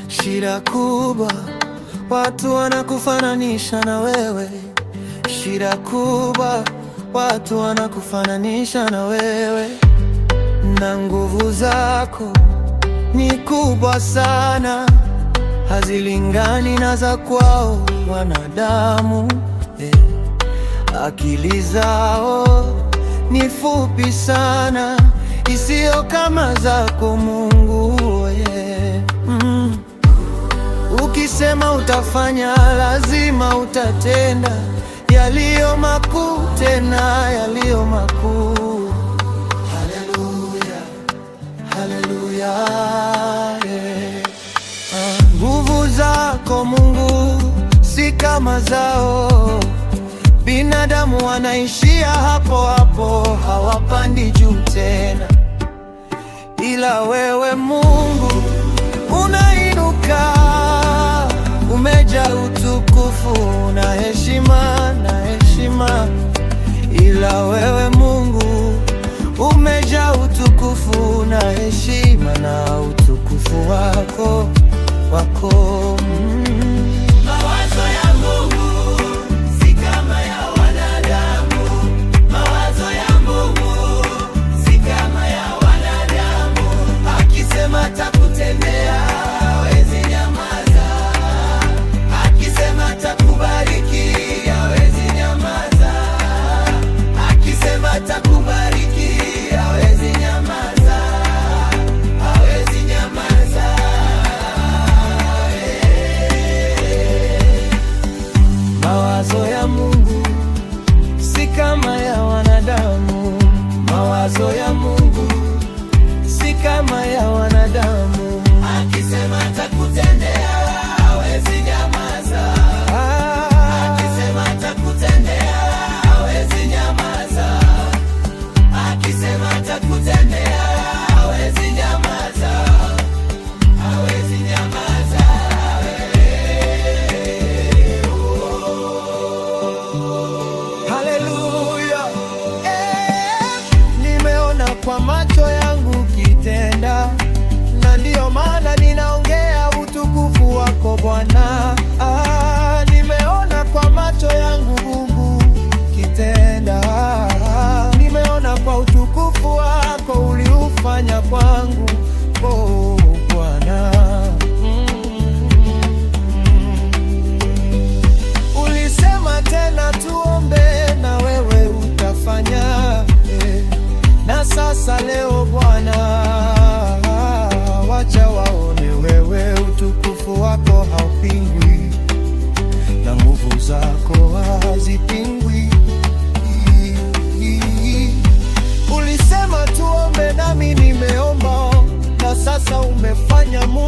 Shida kubwa, watu wanakufananisha na wewe. Shida kubwa, watu wanakufananisha na wewe, na nguvu zako ni kubwa sana, hazilingani na za kwao wanadamu. Akili zao ni fupi sana, isiyo kama zako Mungu. Ukisema utafanya, lazima utatenda yaliyo makuu, tena yaliyo makuu. Haleluya, haleluya. Nguvu zako Mungu si kama zao. Binadamu wanaishia hapo hapo, hawapandi juu tena, ila wewe Mungu unainuka, umejaa utukufu na heshima, na heshima. Ila wewe Mungu umejaa utukufu na heshima, na utukufu wako Mawazo ya Mungu si kama ya wanadamu. Mawazo ya Mungu si kama ya wanadamu. Akisema atakutendea, hawezi nyamaza. Akisema atakubariki, hawezi nyamaza. Akisema atakubariki, hawezi nyamaza. Hawezi nyamaza. Mawazo ya Mungu si kama ya wanadamu. Mawazo ya Mungu si kama ya wanadamu. Akisema atakutendea, hawezi nyamaza. Akisema atakutendea, hawezi nyamaza. Akisema atakutendea, hawezi nyamaza. Hawezi nyamaza. Haleluya. Nimeona kwa macho yangu kitenda, na ndiyo maana ninaongea utukufu wako Bwana. Nimeona kwa macho yangu Mungu kitenda, nimeona kwa utukufu wako uliufanya kwangu, oh Bwana. Ulisema tena tuombe, na wewe utafanya. Na sasa leo Bwana, wacha waone wewe utukufu wako haupingwi, na nguvu zako hazipingwi. Ulisema tuombe, nami nimeomba, na sasa umefanya Mungu.